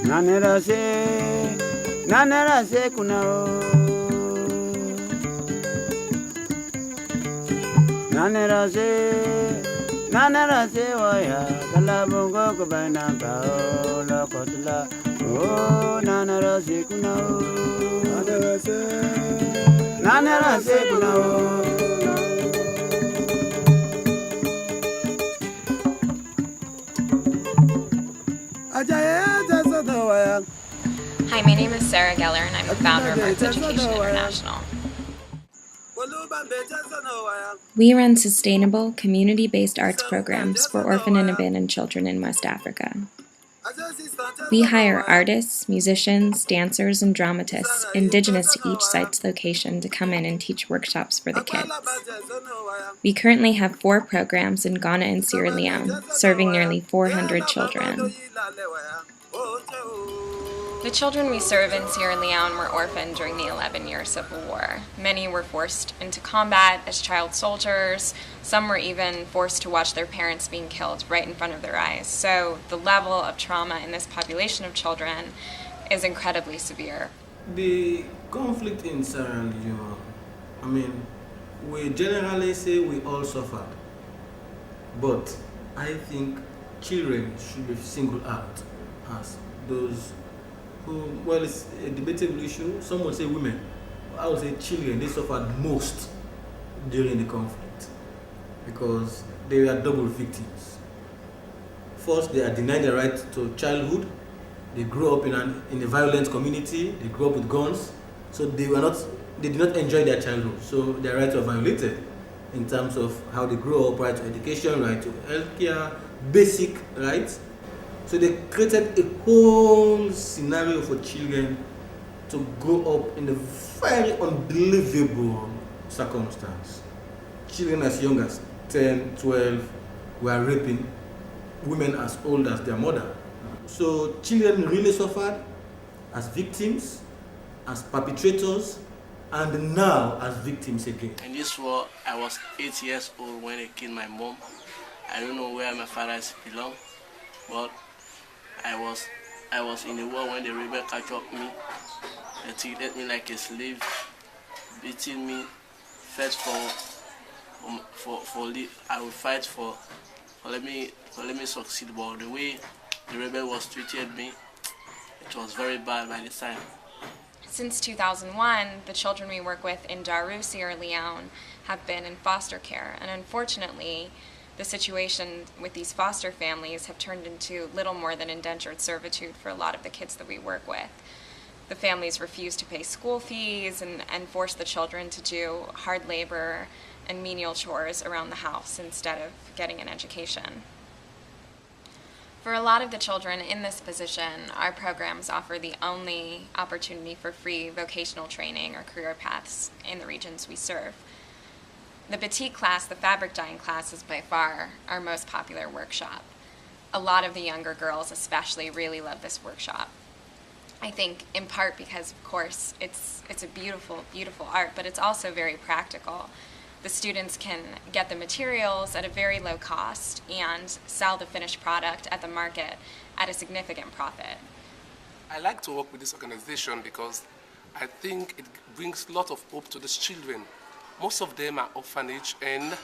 Nanerase kunao. Nanerase waya kalabongo kubana bao lokotla. Oh, nanerase kunao. Nanerase kunao. Hi, my name is Sarah Geller, and I'm the founder of Arts Education International. We run sustainable, community-based arts programs for orphan and abandoned children in West Africa. We hire artists, musicians, dancers, and dramatists indigenous to each site's location to come in and teach workshops for the kids. We currently have 4 programs in Ghana and Sierra Leone, serving nearly 400 children. The children we serve in Sierra Leone were orphaned during the 11-year Civil War. Many were forced into combat as child soldiers. Some were even forced to watch their parents being killed right in front of their eyes. So the level of trauma in this population of children is incredibly severe. The conflict in Sierra Leone, we generally say we all suffered, but I think children should be singled out as those who, well, it's a debatable issue. Some would say women. I would say children, they suffered most during the conflict because they were double victims. First, they are denied the right to childhood. They grew up in a violent community. They grew up with guns, so they did not enjoy their childhood. So their rights were violated in terms of how they grew up, right to education, right to healthcare, basic rights. So they created a whole scenario for children to grow up in a very unbelievable circumstance. Children as young as 10, 12 were raping women as old as their mother. So children really suffered as victims, as perpetrators, and now as victims again. In this war, I was 8 years old when they killed my mom. I don't know where my father belong, but I was in the war when the rebel captured me. They treated me like a slave, beating me, fought for I would fight for let me succeed. But the way the rebel was treated me, it was very bad by this time. Since 2001, the children we work with in Daru, Sierra Leone, have been in foster care, and unfortunately, the situation with these foster families have turned into little more than indentured servitude for a lot of the kids that we work with. The families refuse to pay school fees and force the children to do hard labor and menial chores around the house instead of getting an education. For a lot of the children in this position, our programs offer the only opportunity for free vocational training or career paths in the regions we serve. The batik class, the fabric dyeing class, is by far our most popular workshop. A lot of the younger girls especially really love this workshop. I think in part because, of course, it's a beautiful, beautiful art, but it's also very practical. The students can get the materials at a very low cost and sell the finished product at the market at a significant profit. I like to work with this organization because I think it brings a lot of hope to these children. Most of them are orphanage, and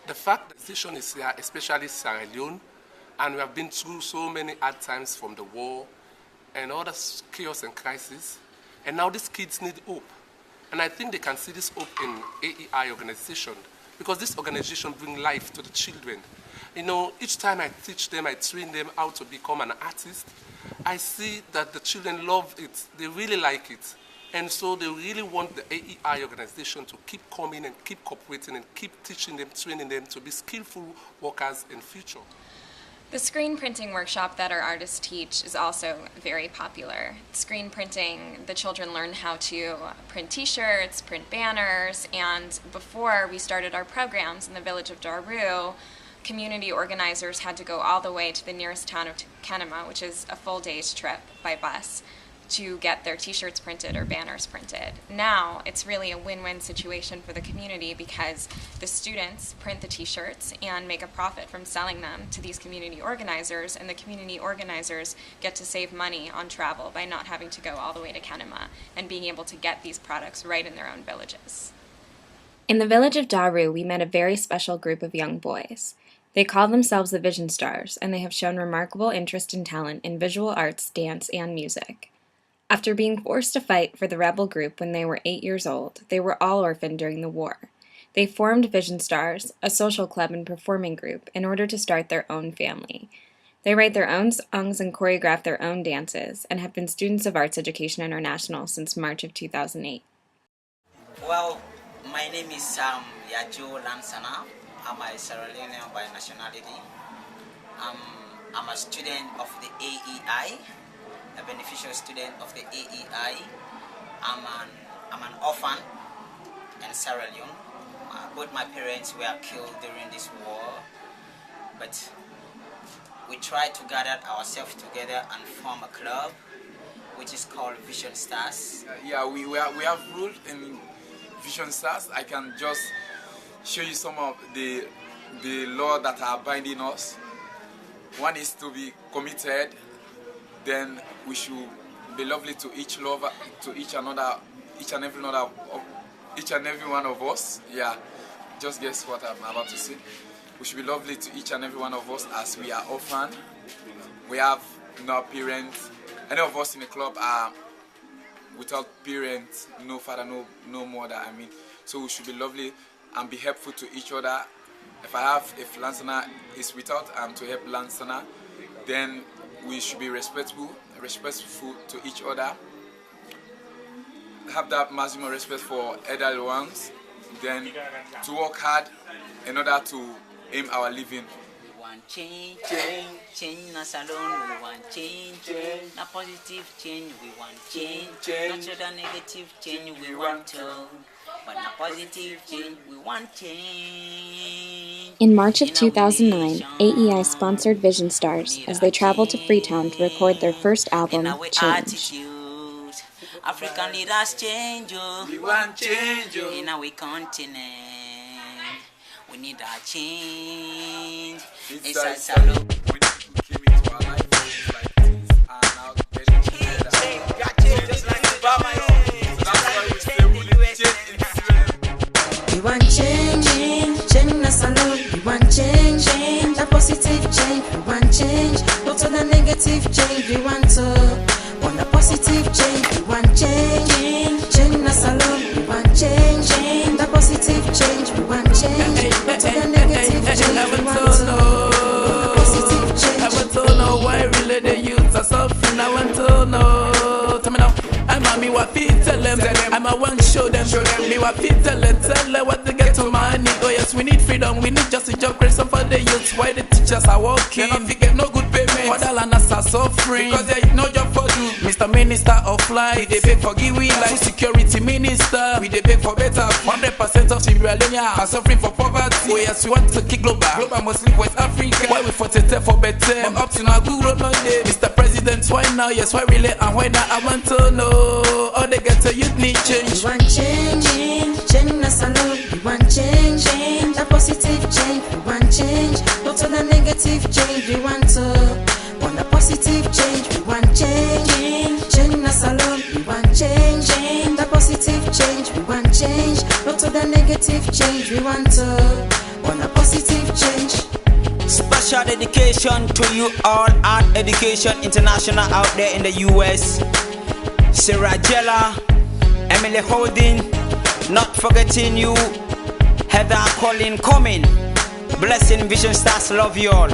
the fact that the decision is here, especially Sierra Leone, and we have been through so many hard times from the war and all the chaos and crisis, and now these kids need hope. And I think they can see this hope in AEI organization because this organization brings life to the children. You know, each time I teach them, I train them how to become an artist, I see that the children love it, they really like it. And so they really want the AEI organization to keep coming and keep cooperating and keep teaching them, training them to be skillful workers in future. The screen printing workshop that our artists teach is also very popular. Screen printing, the children learn how to print t-shirts, print banners, and before we started our programs in the village of Daru, community organizers had to go all the way to the nearest town of Kenema, which is a full day's trip by bus, to get their t-shirts printed or banners printed. Now it's really a win-win situation for the community because the students print the t-shirts and make a profit from selling them to these community organizers, and the community organizers get to save money on travel by not having to go all the way to Kenema and being able to get these products right in their own villages. In the village of Daru, we met a very special group of young boys. They call themselves the Vision Stars, and they have shown remarkable interest and talent in visual arts, dance, and music. After being forced to fight for the rebel group when they were 8 years old, they were all orphaned during the war. They formed Vision Stars, a social club and performing group, in order to start their own family. They write their own songs and choreograph their own dances, and have been students of Arts Education International since March of 2008. Well, my name is Yajo Lansana. I'm a Sierra Leonean by nationality. I'm a student of the AEI, a beneficial student of the AEI. I'm an orphan in Sierra Leone. Both my parents were killed during this war, but we tried to gather ourselves together and form a club, which is called Vision Stars. We have rules in Vision Stars. I can just show you some of the law that are binding us. One is to be committed. Then we should be lovely to each and every one of us. Yeah, just guess what I'm about to say. We should be lovely to each and every one of us as we are orphan. We have no parents. Any of us in the club are without parents, no father, no mother. I mean, so we should be lovely and be helpful to each other. If Lansana is without, to help Lansana, then we should be respectful to each other. Have that maximum respect for elderly ones. Then to work hard in order to aim our living. We want change, change not alone. We want change, not positive change. We want change, not so the negative change. We want to. But not positive change, we want change. In March of 2009, AEI sponsored Vision Stars as they traveled to Freetown to record their first album, Change. African leaders change, we want change in our continent. We need a change. It's a salute. We came into our life like things are now getting together. Change, just like the Bama. So that's why we say we need change. We want change, change na salon. We want change, a positive change. We want change, not to the negative change. We want a positive change. We want change, change na salon. We want change, a positive change. We want change, not to the negative change. We want a positive change. I want to know why really the youth are suffering. I want to know. Tell me now. Me what fit tell them, I'm a one show them. Me what fit tell them what to get to money. Oh yes, we need freedom, we need just a job creation for the youth. Why the teachers are working, they don't get no good payment. For the learners are suffering, because there is no job for you. Mr. Minister of Life, we they beg for giving life. Security Minister, we they beg for better. 100% of Sierra Leoneans are suffering for poverty. Oh yes, we want to kick global must leave West Africa. Why we fought it for better, but up to now good road no day. Mr. President, why now? Yes, why really and why not? I want to know. All they get to youth need change. We want change, change na salon. We want change, a positive change. We want change, not to the negative change. We want a positive change. We want change, change na salon. We want change, a positive change. We want change, not to the negative change. We want a positive change. Special dedication to you all, Art Education International out there in the US. Sarah Jella, Emily Holding, not forgetting you, Heather Colin Coming. Blessing Vision Stars, love you all.